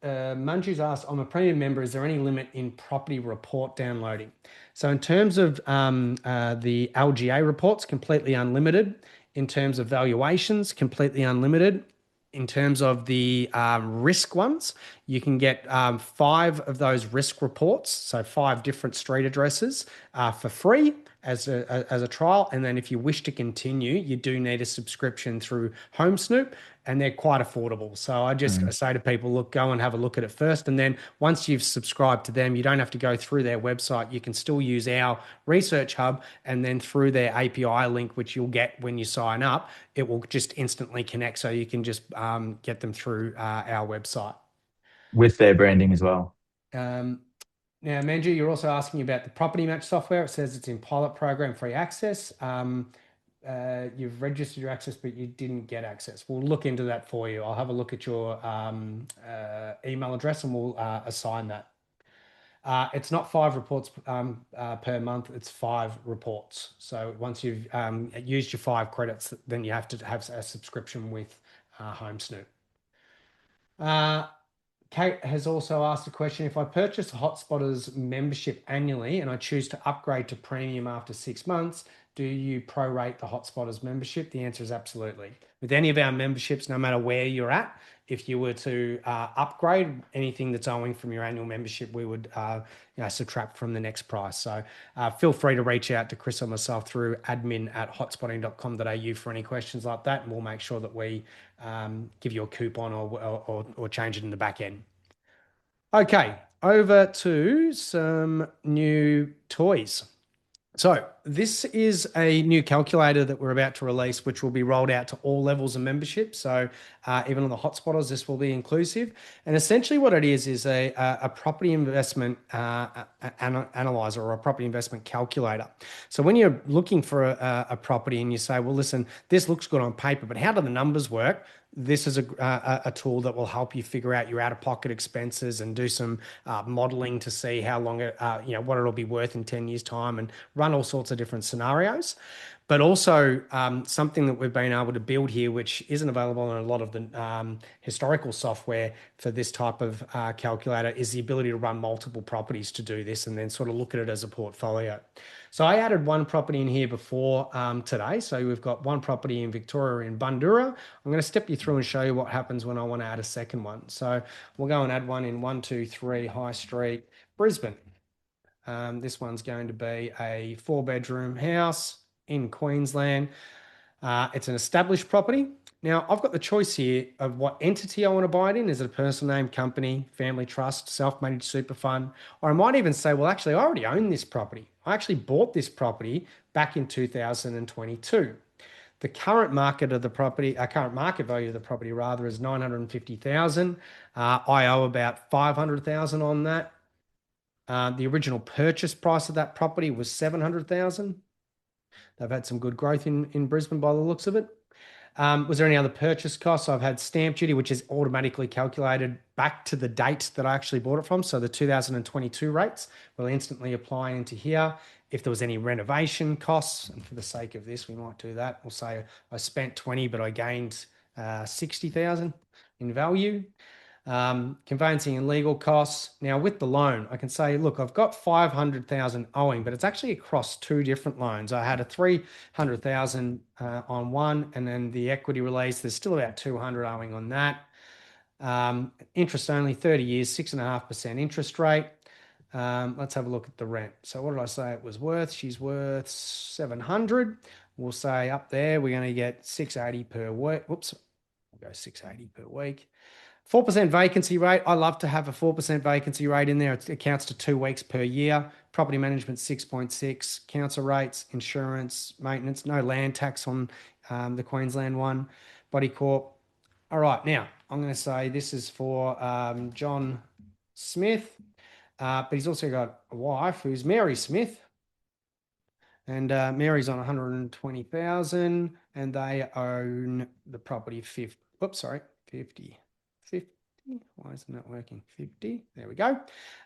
Manju's asked, I'm a premium member, is there any limit in property report downloading? So in terms of the LGA reports, completely unlimited. In terms of valuations, completely unlimited. In terms of the risk ones, you can get 5 of those risk reports, so 5 different street addresses for free as a trial. And then if you wish to continue, you do need a subscription through Home Snoop, and they're quite affordable. So I just say to people, look, go and have a look at it first. And then once you've subscribed to them, you don't have to go through their website. You can still use our research hub, and then through their API link, which you'll get when you sign up, it will just instantly connect. So you can just get them through our website. With their branding as well. Um, Now, Manju, you're also asking about the property match software. It says it's in pilot program free access. You've registered your access, but you didn't get access. We'll look into that for you. I'll have a look at your email address and we'll assign that. It's not 5 reports per month, it's 5 reports. So once you've used your 5 credits, then you have to have a subscription with Home Snoop. Kate has also asked a question. If I purchase a Hotspotters membership annually and I choose to upgrade to premium after 6 months, do you prorate the Hotspotters membership? The answer is absolutely. With any of our memberships, no matter where you're at, if you were to upgrade anything that's owing from your annual membership, we would subtract from the next price. So feel free to reach out to Chris or myself through admin@hotspotting.com.au for any questions like that, and we'll make sure that we give you a coupon or change it in the back end. Okay, over to some new toys. So this is a new calculator that we're about to release, which will be rolled out to all levels of membership. So even on the Hotspotters, this will be inclusive. And essentially what it is a property investment analyzer or a property investment calculator. So when you're looking for a property and you say, well, listen, this looks good on paper, but how do the numbers work? This is a tool that will help you figure out your out-of-pocket expenses and do some modeling to see how long what it'll be worth in 10 years' time, and run all sorts of different scenarios. But also something that we've been able to build here, which isn't available in a lot of the historical software for this type of calculator, is the ability to run multiple properties to do this and then sort of look at it as a portfolio. So I added one property in here before today. So we've got one property in Victoria in Bundoora. I'm going to step you through and show you what happens when I want to add a second one. So we'll go and add one in 123 High Street, Brisbane. This one's going to be a 4-bedroom house in Queensland. It's an established property. Now, I've got the choice here of what entity I want to buy it in. Is it a personal name, company, family trust, self-managed super fund? Or I might even say, well, actually, I already own this property. I actually bought this property back in 2022. The current market of the property, current market value of the property rather, is 950,000. I owe about 500,000 on that. The original purchase price of that property was 700,000. They've had some good growth in Brisbane by the looks of it. Was there any other purchase costs? I've had stamp duty, which is automatically calculated back to the date that I actually bought it from. So the 2022 rates will instantly apply into here. If there was any renovation costs, and for the sake of this, we might do that. We'll say I spent 20, but I gained 60,000 in value. Conveyancing and legal costs. Now with the loan, I can say, look, I've got 500,000 owing, but it's actually across 2 different loans. I had a 300,000 on one, and then the equity release, there's still about 200 owing on that. Interest only, 30 years, 6.5% interest rate. Let's have a look at the rent. So what did I say it was worth? She's worth 700. We'll say up there, we're going to get 680 per week. Whoops, we'll go 680 per week. 4% vacancy rate. I love to have a 4% vacancy rate in there. It accounts to 2 weeks per year. Property management 6.6. Council rates, insurance, maintenance, no land tax on the Queensland one. Body corp. All right, now I'm going to say this is for John Smith, but he's also got a wife who's Mary Smith. And Mary's on 120,000, and they own the property 50. Oops, sorry, 50. 50. Why isn't that working? 50. There we go.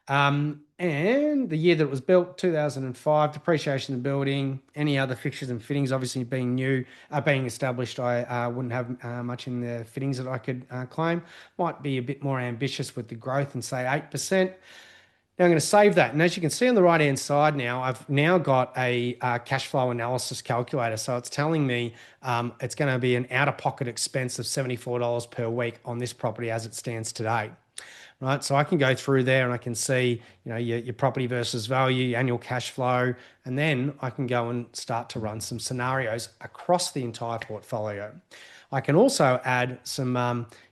And the year that it was built, 2005. Depreciation of the building. Any other fixtures and fittings, obviously being new, being established, I wouldn't have much in the fittings that I could claim. Might be a bit more ambitious with the growth and say 8%. Now I'm going to save that. And as you can see on the right-hand side now, I've now got a cash flow analysis calculator. So it's telling me it's going to be an out-of-pocket expense of $74 per week on this property as it stands today. right? So I can go through there and I can see, your property versus value, your annual cash flow, and then I can go and start to run some scenarios across the entire portfolio. I can also add some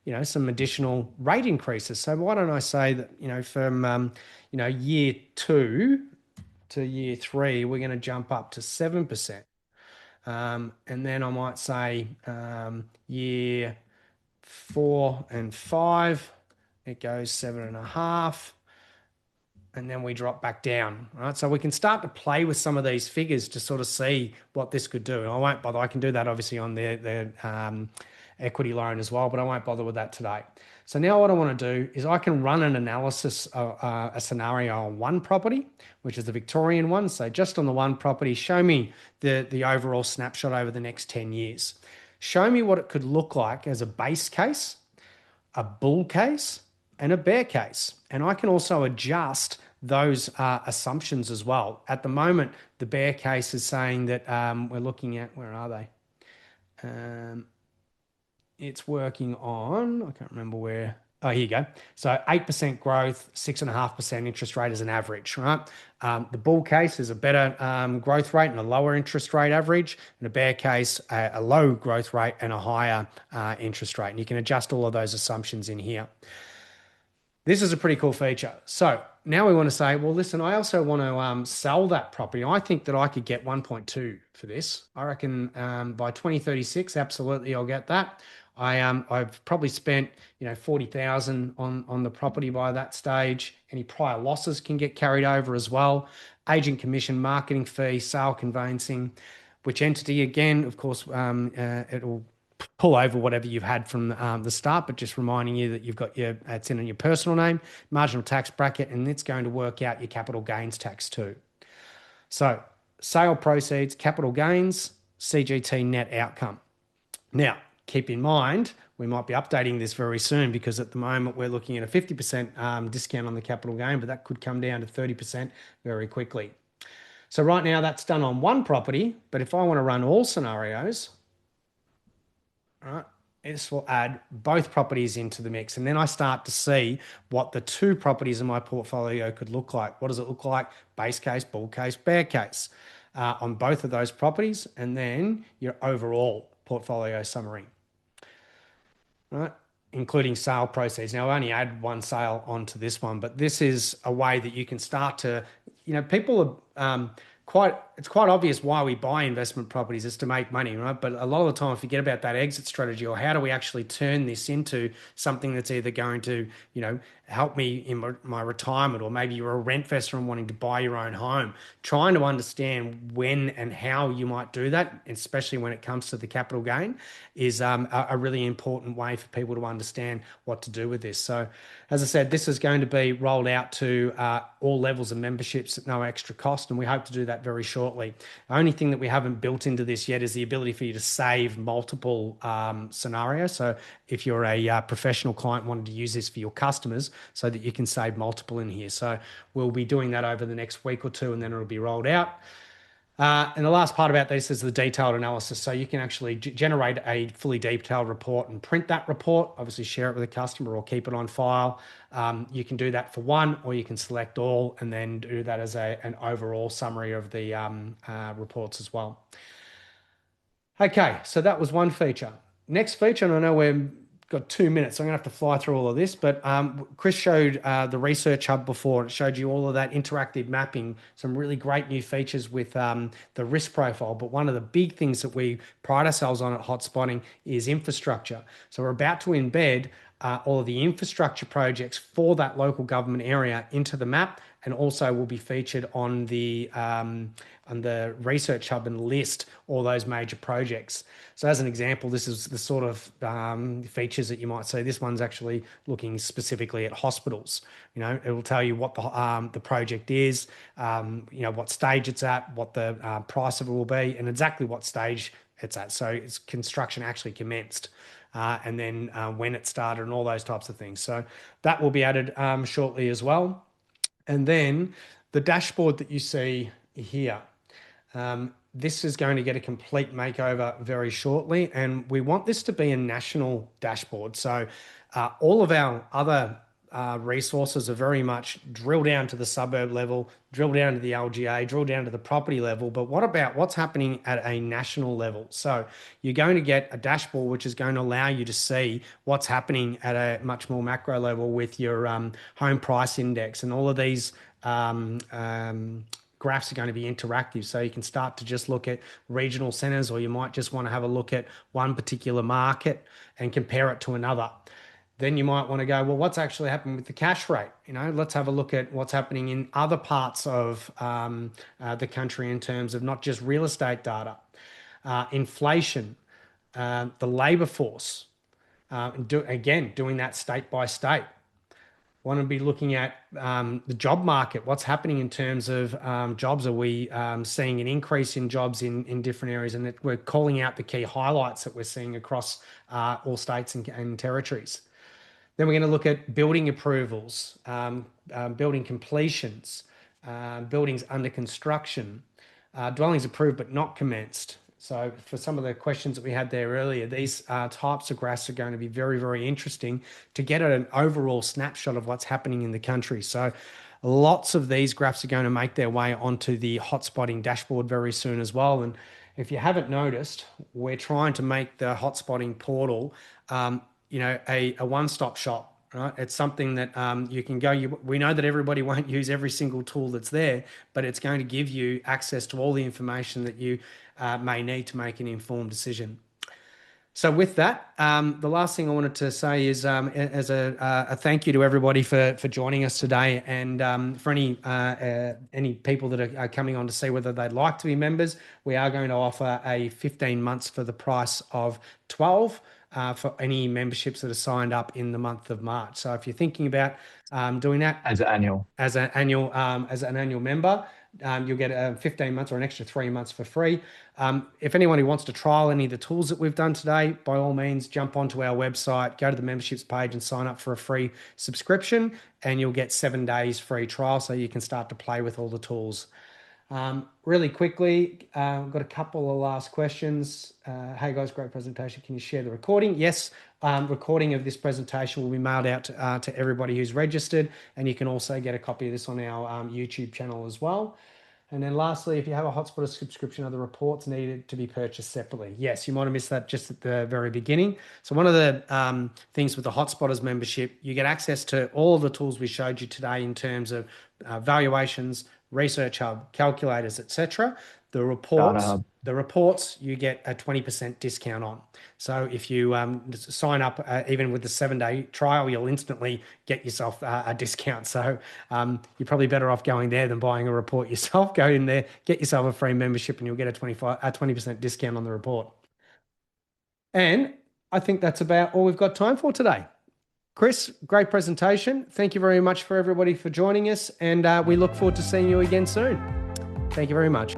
additional rate increases. So why don't I say that, from, year 2 to year 3, we're going to jump up to 7%. And then I might say year 4 and 5, it goes 7.5, and then we drop back down, right? So we can start to play with some of these figures to sort of see what this could do. And I won't bother. I can do that obviously on their equity loan as well, but I won't bother with that today. So now what I want to do is I can run an analysis, a scenario on one property, which is the Victorian one. So just on the one property, show me the overall snapshot over the next 10 years. Show me what it could look like as a base case, a bull case, and a bear case. And I can also adjust those assumptions as well. At the moment, the bear case is saying that we're looking at, where are they? It's working on, I can't remember where. Oh, here you go. So 8% growth, 6.5% interest rate as an average, right? The bull case is a better growth rate and a lower interest rate average, and a bear case, a low growth rate and a higher interest rate. And you can adjust all of those assumptions in here. This is a pretty cool feature. So now we want to say, well, listen, I also want to sell that property. I think that I could get 1.2 for this. I reckon by 2036, absolutely, I'll get that. I've probably spent 40,000 on the property by that stage. Any prior losses can get carried over as well. Agent commission, marketing fee, sale conveyancing, which entity again, of course, it'll pull over whatever you've had from the start, but just reminding you that you've got it's in your personal name, marginal tax bracket, and it's going to work out your capital gains tax too. So sale proceeds, capital gains, CGT net outcome. Now, keep in mind, we might be updating this very soon because at the moment we're looking at a 50% discount on the capital gain, but that could come down to 30% very quickly. So right now that's done on one property, but if I want to run all scenarios, all right, this will add both properties into the mix. And then I start to see what the two properties in my portfolio could look like. What does it look like? Base case, bull case, bear case on both of those properties. And then your overall portfolio summary, right? Including sale proceeds. Now I only add one sale onto this one, but this is a way that you can start to, people are it's quite obvious why we buy investment properties is to make money, right? But a lot of the time, forget about that exit strategy or how do we actually turn this into something that's either going to, help me in my retirement, or maybe you're a rent investor and wanting to buy your own home. Trying to understand when and how you might do that, especially when it comes to the capital gain, is a really important way for people to understand what to do with this. So, as I said, this is going to be rolled out to all levels of memberships at no extra cost, and we hope to do that very shortly. The only thing that we haven't built into this yet is the ability for you to save multiple scenarios. So if you're a professional client wanting to use this for your customers, so that you can save multiple in here. So we'll be doing that over the next week or two, and then it'll be rolled out. And the last part about this is the detailed analysis. So you can actually generate a fully detailed report and print that report, obviously share it with a customer or keep it on file. You can do that for one, or you can select all and then do that as an overall summary of the reports as well. Okay, so that was one feature. Next feature, and I know we've got 2 minutes, so I'm gonna have to fly through all of this, but Chris showed the Research Hub before. It showed you all of that interactive mapping, some really great new features with the risk profile. But one of the big things that we pride ourselves on at Hotspotting is infrastructure. So we're about to embed all of the infrastructure projects for that local government area into the map, and also will be featured on the Research Hub and list all those major projects. So as an example, this is the sort of features that you might see. This one's actually looking specifically at hospitals. It will tell you what the project is, what stage it's at, what the price of it will be, and exactly what stage it's at. So it's construction actually commenced. And then when it started and all those types of things. So that will be added shortly as well. And then the dashboard that you see here, this is going to get a complete makeover very shortly. And we want this to be a national dashboard. So all of our other resources are very much drill down to the suburb level, drill down to the LGA, drill down to the property level. But what about what's happening at a national level? So you're going to get a dashboard which is going to allow you to see what's happening at a much more macro level with your home price index, and all of these graphs are going to be interactive. So you can start to just look at regional centers, or you might just want to have a look at one particular market and compare it to another. Then you might want to go, well, what's actually happened with the cash rate? Let's have a look at what's happening in other parts of the country in terms of not just real estate data, inflation, the labor force, doing that state by state. Want to be looking at the job market. What's happening in terms of jobs? Are we seeing an increase in jobs in different areas? And we're calling out the key highlights that we're seeing across all states and territories. Then we're going to look at building approvals, building completions, buildings under construction, dwellings approved but not commenced. So for some of the questions that we had there earlier, these types of graphs are going to be very, very interesting to get an overall snapshot of what's happening in the country. So lots of these graphs are going to make their way onto the Hotspotting dashboard very soon as well. And if you haven't noticed, we're trying to make the Hotspotting portal a one-stop shop, right? It's something that you can go. We know that everybody won't use every single tool that's there, but it's going to give you access to all the information that you may need to make an informed decision. So with that, the last thing I wanted to say is as a thank you to everybody for joining us today, and for any people that are coming on to see whether they'd like to be members, we are going to offer a 15 months for the price of 12 for any memberships that are signed up in the month of March. So if you're thinking about doing that As an annual member, you'll get 15 months or an extra 3 months for free. If anyone who wants to trial any of the tools that we've done today, by all means, jump onto our website, go to the memberships page and sign up for a free subscription, and you'll get 7 days free trial so you can start to play with all the tools. Really quickly, I've got a couple of last questions. Hey guys, great presentation. Can you share the recording? Yes, recording of this presentation will be mailed out to everybody who's registered, and you can also get a copy of this on our YouTube channel as well. And then lastly, if you have a Hotspotter subscription, are the reports needed to be purchased separately? Yes, you might have missed that just at the very beginning. So one of the things with the Hotspotters membership, you get access to all of the tools we showed you today in terms of valuations, Research Hub, calculators, etc. The reports you get a 20% discount on. So if you sign up, even with the 7-day trial, you'll instantly get yourself a discount. So you're probably better off going there than buying a report yourself. Go in there, get yourself a free membership, and you'll get a 20% discount on the report. And I think that's about all we've got time for today. Chris, great presentation. Thank you very much for everybody for joining us, and we look forward to seeing you again soon. Thank you very much.